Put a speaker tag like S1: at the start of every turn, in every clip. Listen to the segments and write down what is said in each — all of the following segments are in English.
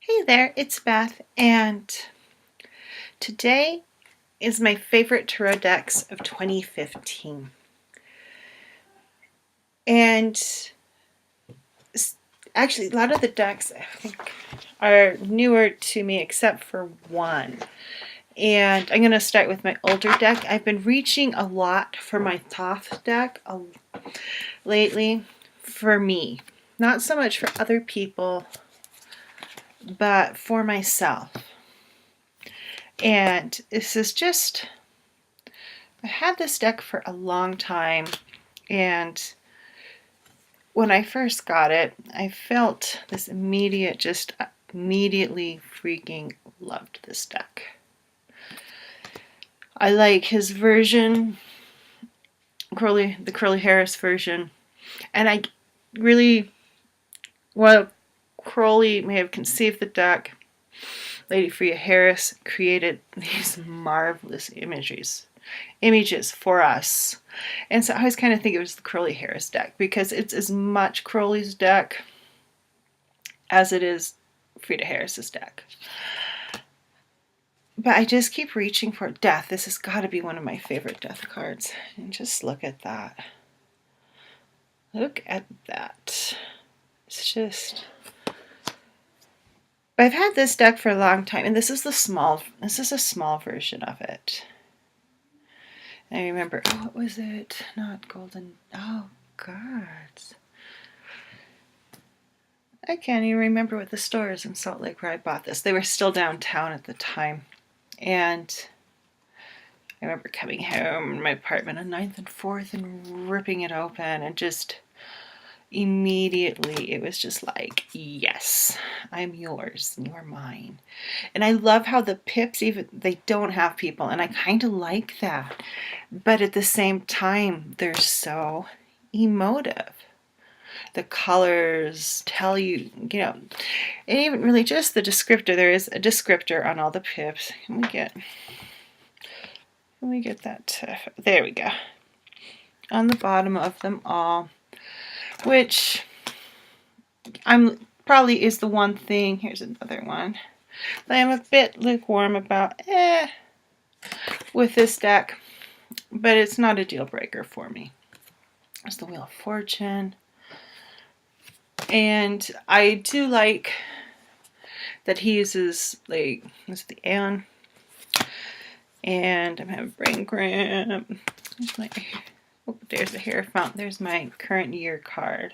S1: Hey there, it's Beth, and today is my favorite tarot decks of 2015. And actually, a lot of the decks I think are newer to me except for one. And I'm going to start with my older deck. I've been reaching a lot for my Thoth deck lately for me. Not so much for other people, but for myself. And this is just, I had this deck for a long time, and when I first got it, I felt this immediately freaking loved this deck. I like his version, the Curly Harris version, and I really, well, Crowley may have conceived the deck. Lady Freya Harris created these marvelous images for us. And so I always kind of think it was the Crowley Harris deck because it's as much Crowley's deck as it is Frida Harris's deck. But I just keep reaching for Death. This has got to be one of my favorite Death cards. And just look at that. Look at that. It's just... I've had this deck for a long time, and this is a small version of it. I remember, what was it? Not golden. Oh, God. I can't even remember what the store is in Salt Lake where I bought this. They were still downtown at the time. And I remember coming home in my apartment on 9th and 4th and ripping it open and just immediately it was just like, yes, I'm yours and you're mine. And I love how the pips, even they don't have people, and I kind of like that. But at the same time, they're so emotive. The colors tell you, and even really just the descriptor. There is a descriptor on all the pips. Can we get that? There we go. On the bottom of them all, which probably is the one thing. Here's another one that I'm a bit lukewarm about with this deck, but it's not a deal breaker for me. There's the Wheel of Fortune. And I do like that he uses, like, this is the Aeon. And I'm having brain cramp. There's the Hierophant. There's my current year card.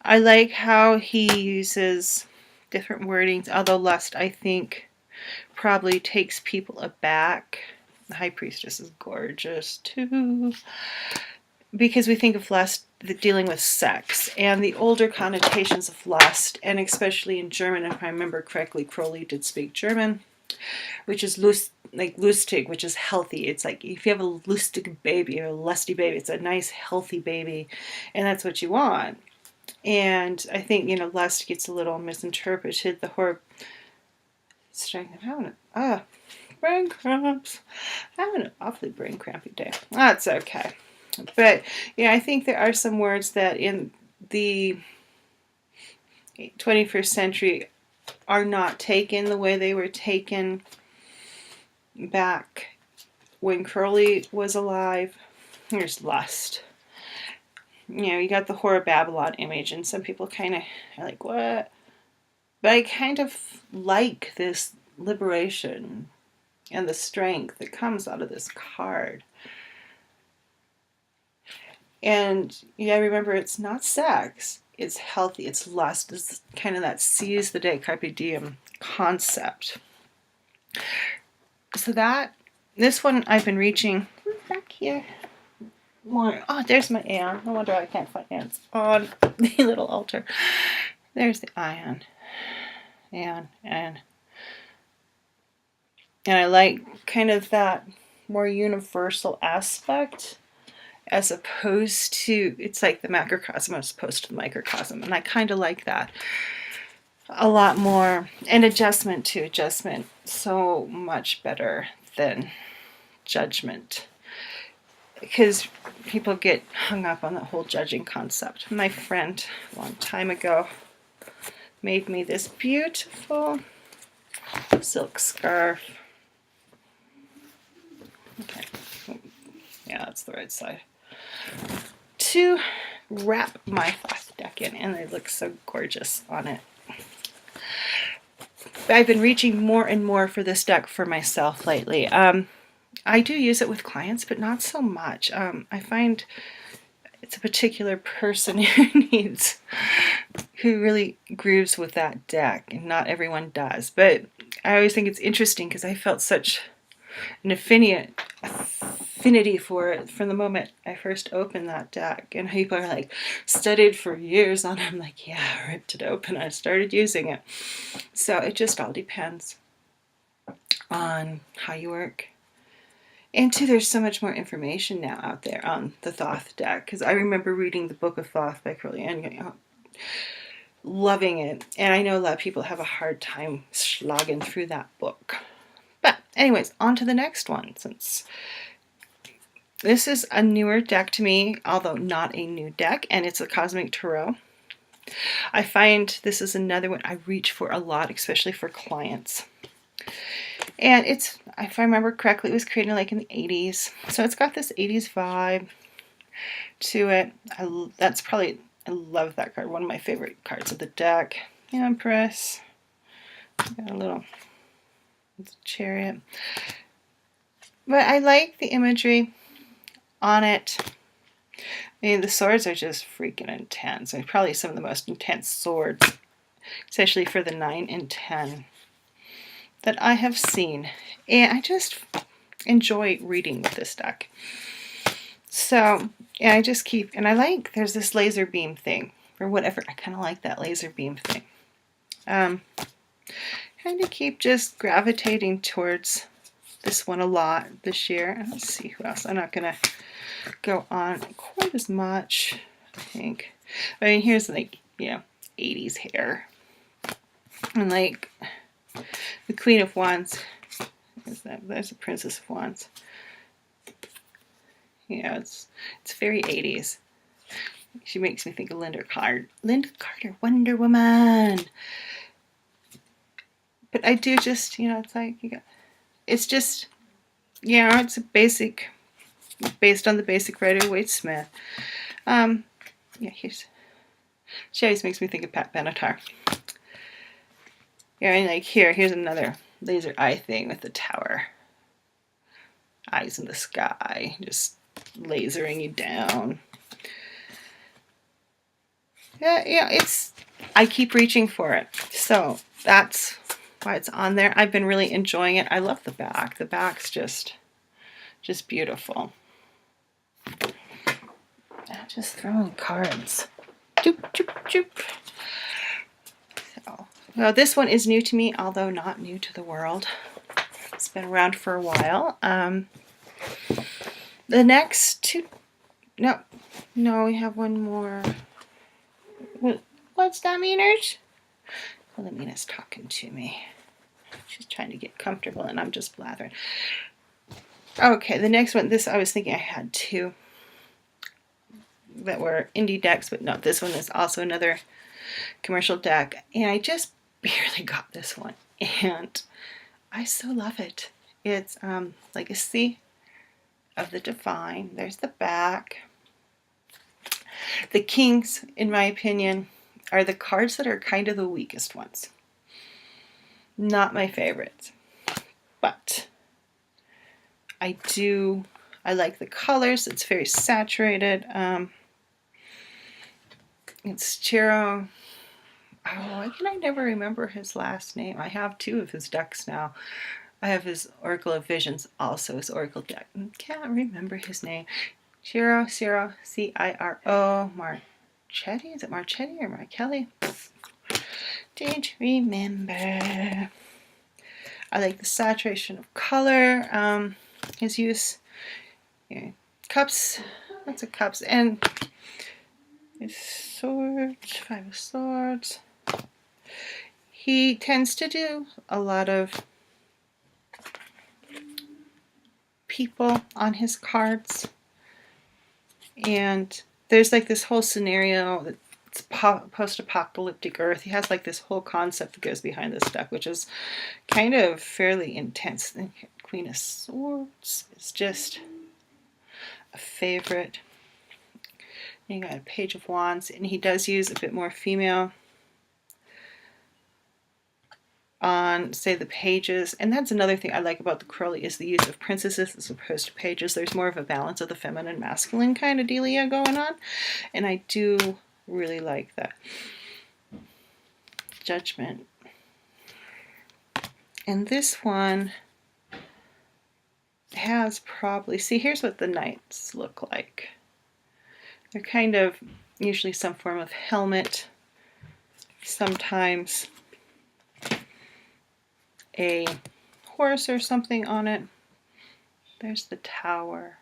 S1: I like how he uses different wordings, although Lust, I think, probably takes people aback. The High Priestess is gorgeous, too. Because we think of lust dealing with sex and the older connotations of lust, and especially in German, if I remember correctly, Crowley did speak German, which is lustig, which is healthy. It's like if you have a lustig baby or a lusty baby, it's a nice healthy baby, and that's what you want. And I think, lust gets a little misinterpreted. The horror strength. I'm having brain cramps. I'm having an awfully brain crampy day. That's okay. But yeah, I think there are some words that in the 21st century are not taken the way they were taken back when Crowley was alive. Here's lust. You got the Whore of Babylon image, and some people kind of are like, what? But I kind of like this liberation and the strength that comes out of this card. And remember, it's not sex, it's healthy, it's lust, it's kind of that seize the day, carpe diem concept. So this one I've been reaching back here more. Oh, there's my Aeon. No wonder I can't find Aeons on the little altar. There's the Aeon. And I like kind of that more universal aspect, as opposed to, it's like the macrocosm as opposed to the microcosm. And I kind of like that a lot more. And adjustment so much better than judgment. Because people get hung up on the whole judging concept. My friend, a long time ago, made me this beautiful silk scarf. Okay, yeah, that's the right side. To wrap my Thoth deck in, and they look so gorgeous on it. I've been reaching more and more for this deck for myself lately. I do use it with clients, but not so much. I find it's a particular person who really grooves with that deck, and not everyone does. But I always think it's interesting because I felt such an affinity for it from the moment I first opened that deck. And people are like, studied for years on it. I'm like, yeah, I ripped it open. I started using it. So it just all depends on how you work. And two, there's so much more information now out there on the Thoth deck. Because I remember reading the Book of Thoth by Crowley and loving it. And I know a lot of people have a hard time slogging through that book. But anyways, on to the next one, since this is a newer deck to me, although not a new deck, and it's a Cosmic Tarot. I find this is another one I reach for a lot, especially for clients. And it's, if I remember correctly, it was created like in the 80s. So it's got this 80s vibe to it. I love that card. One of my favorite cards of the deck. Empress. Got a little chariot. But I like the imagery on it. I mean, the swords are just freaking intense. And probably some of the most intense swords, especially for the 9 and 10 that I have seen. And I just enjoy reading with this deck. So, yeah, I just keep, and I like, there's this laser beam thing, or whatever. I kind of like that laser beam thing. Kind of keep just gravitating towards this one a lot this year. And let's see who else. I'm not going to go on quite as much, I think. I mean, here's like, 80s hair. And like the Queen of Wands. There's the Princess of Wands. It's very 80s. She makes me think of Linda Carter, Wonder Woman. But I do just, it's like, it's just, it's a basic, based on the basic Rider-Waite Smith. She always makes me think of Pat Benatar. And like here's another laser eye thing with the tower. Eyes in the sky, just lasering you down. I keep reaching for it. So that's why it's on there. I've been really enjoying it. I love the back. The back's just beautiful. Just throwing cards. Doop, doop, doop. Well, this one is new to me, although not new to the world. It's been around for a while. The next two... No, we have one more. What's that, Meaners? Well, Amina's talking to me. She's trying to get comfortable, and I'm just blathering. Okay, the next one. I was thinking I had two that were indie decks, but no, this one is also another commercial deck, and I just barely got this one, and I so love it. It's Legacy of the Divine. There's the back. The Kings, in my opinion, are the cards that are kind of the weakest ones. Not my favorites, but I like the colors. It's very saturated. It's Chiro. Why can I never remember his last name? I have two of his decks now. I have his Oracle of Visions, also his Oracle deck. Can't remember his name. Ciro, C-I-R-O, Marchetti? Is it Marchetti or Markelli? Don't remember. I like the saturation of color. His use, cups, lots of cups, and his swords, 5 of swords. He tends to do a lot of people on his cards. And there's like this whole scenario that It's post-apocalyptic Earth. He has like this whole concept that goes behind this deck, which is kind of fairly intense. The Queen of Swords is just a favorite. You got a Page of Wands, and he does use a bit more female on, say, the pages. And that's another thing I like about the Crowley, is the use of princesses as opposed to pages. There's more of a balance of the feminine masculine kind of dealia going on, and I do really like that. Judgment. And this one has probably, see, here's what the knights look like. They're kind of usually some form of helmet, sometimes a horse or something on it. There's the tower.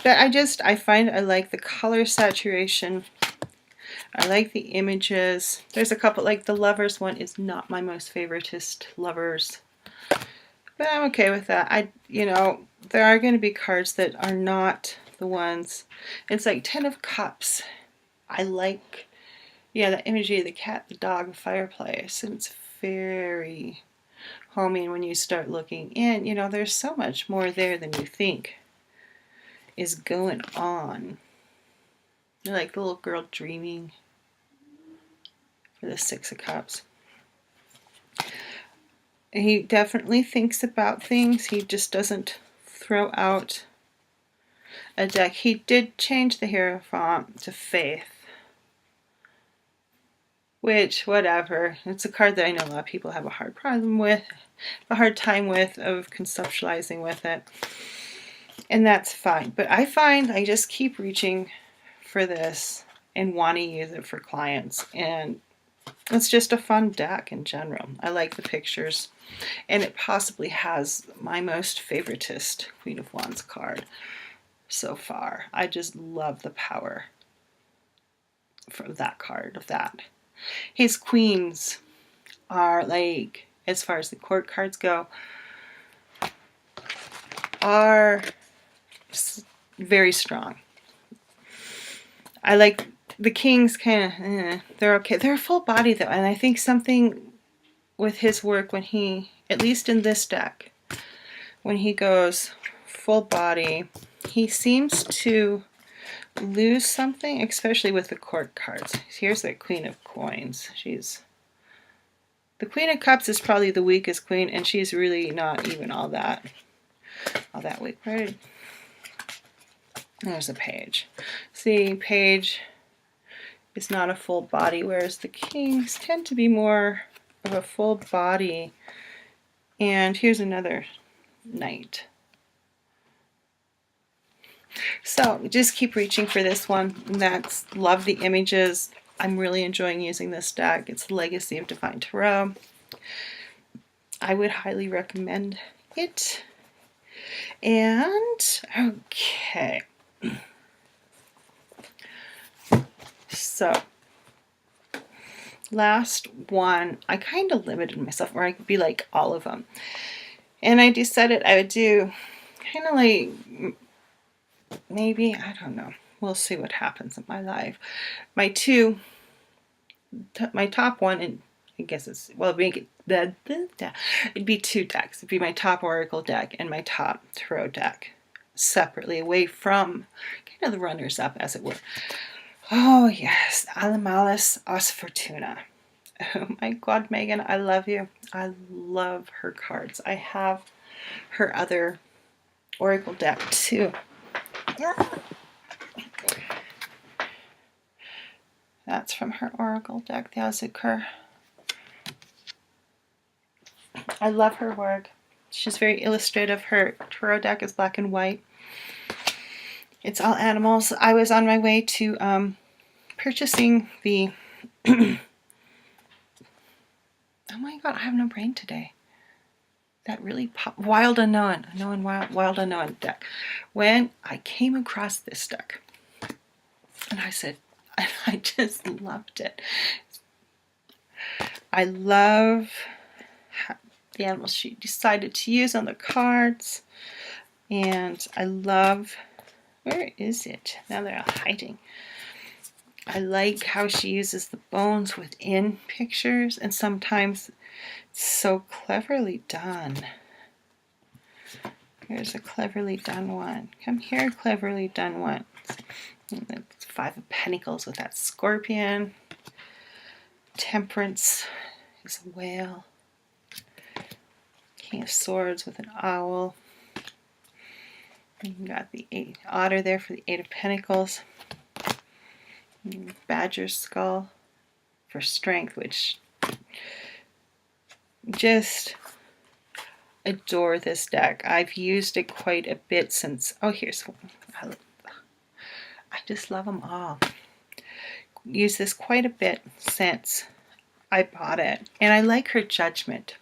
S1: But I find I like the color saturation. I like the images. There's a couple, like the Lovers one is not my most favoritist Lovers, but I'm okay with that. You know, there are going to be cards that are not the ones. It's like 10 of Cups. I like, yeah, the imagery of the cat, the dog, the fireplace, and it's very homey. And when you start looking in, you know, there's so much more there than you think is going on. Like the little girl dreaming for the 6 of Cups. He definitely thinks about things. He just doesn't throw out a deck. He did change the Hierophant to Faith, which, whatever. It's a card that I know a lot of people have a hard time with, of conceptualizing with it. And that's fine. But I find I just keep reaching for this and want to use it for clients. And it's just a fun deck in general. I like the pictures. And it possibly has my most favoritist Queen of Wands card so far. I just love the power from that card, of that. His queens are, like, as far as the court cards go, are very strong. I like the kings, kind of, they're okay. They're a full body though, and I think something with his work, when he, at least in this deck, when he goes full body, he seems to lose something, especially with the court cards. Here's the Queen of Coins. The Queen of Cups is probably the weakest queen, and she's really not even all that weak. Right? There's a Page. See, Page is not a full body, whereas the kings tend to be more of a full body. And here's another knight. So just keep reaching for this one. Love the images. I'm really enjoying using this deck. It's Legacy of Divine Tarot. I would highly recommend it. And okay. So, last one, I kind of limited myself where I could be like all of them. And I decided I would do kind of like, maybe, I don't know. We'll see what happens in my life. My top one, and I guess it's, well, it'd be 2 decks. It'd be my top Oracle deck and my top Tarot deck separately, away from kind of the runners-up, as it were. Oh yes, Animalis Os Fortuna. Oh my God, Megan, I love you. I love her cards. I have her other Oracle deck too. That's from her Oracle deck, the Azukur. I love her work. She's very illustrative. Her Tarot deck is black and white. It's all animals. I was on my way to purchasing the... Oh my God, I have no brain today. That really Wild Unknown. Wild Unknown deck. When I came across this deck, and I said, I just loved it. I love the animals she decided to use on the cards, and I love Where is it? Now they're all hiding. I like how she uses the bones within pictures, and sometimes it's so cleverly done. Here's a cleverly done one. Come here, cleverly done one. And that's Five of Pentacles with that scorpion. Temperance is a whale. King of Swords with an owl. And you got the otter there for the Eight of Pentacles. Badger's skull for strength, which just adore this deck. I've used it quite a bit since, oh, here's one. I just love them all. Used this quite a bit since I bought it. And I like her judgment,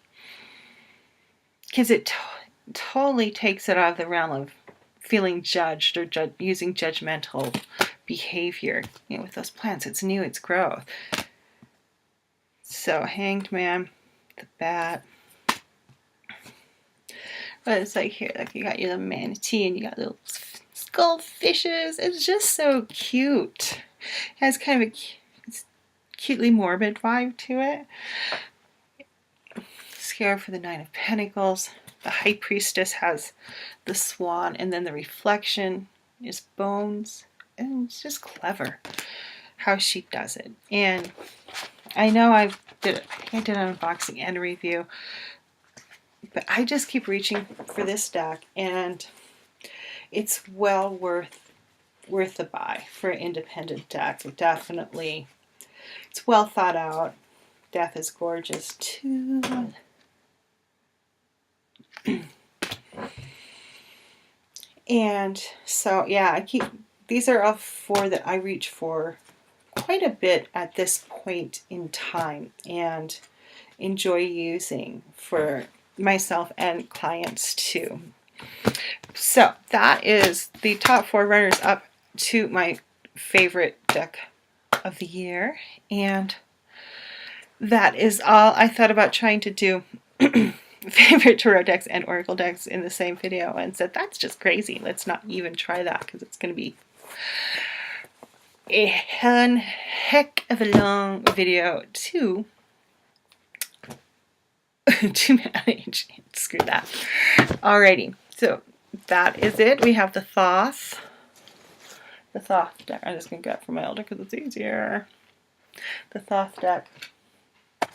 S1: because it totally takes it out of the realm of feeling judged or using judgmental behavior. You know, with those plants, it's new, it's growth. So Hanged Man, the bat. But it's like here, like you got your little manatee and you got little skull fishes. It's just so cute. It has kind of a cutely morbid vibe to it. Scarab for the Nine of Pentacles. The High Priestess has the swan, and then the reflection is bones. And it's just clever how she does it. And I know I think I did an unboxing and a review, but I just keep reaching for this deck, and it's well worth the buy for an independent deck. It definitely, it's well thought out. Death is gorgeous too. And so yeah, these are all four that I reach for quite a bit at this point in time and enjoy using for myself and clients too. So that is the top four runners up to my favorite deck of the year, and that is all I thought about trying to do. Favorite tarot decks and oracle decks in the same video, and said that's just crazy, let's not even try that because it's going to be a heck of a long video to manage. Screw that. Alrighty, so that is it. We have the Thoth deck. I'm just going to grab from my older because it's easier. The Thoth deck,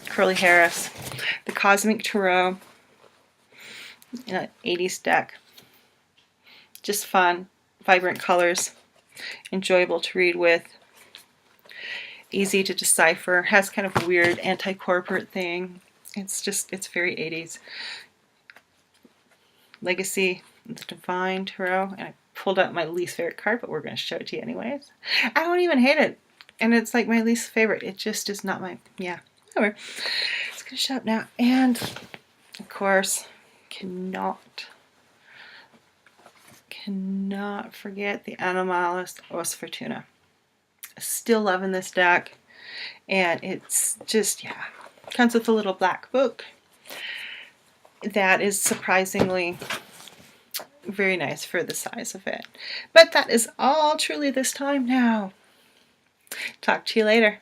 S1: Curly Harris, the Cosmic Tarot, 80s deck. Just fun, vibrant colors, enjoyable to read with, easy to decipher, has kind of a weird anti-corporate thing. It's very 80s. Legacy, the Divine Tarot, and I pulled out my least favorite card, but we're going to show it to you anyways. I don't even hate it, and it's like my least favorite. It just is not my, yeah, whatever. It's going to shut up now. And of course, cannot forget the Anomalous Os Fortuna. Still loving this deck, and it's just, yeah, comes with a little black book that is surprisingly very nice for the size of it. But that is all truly this time now. Talk to you later.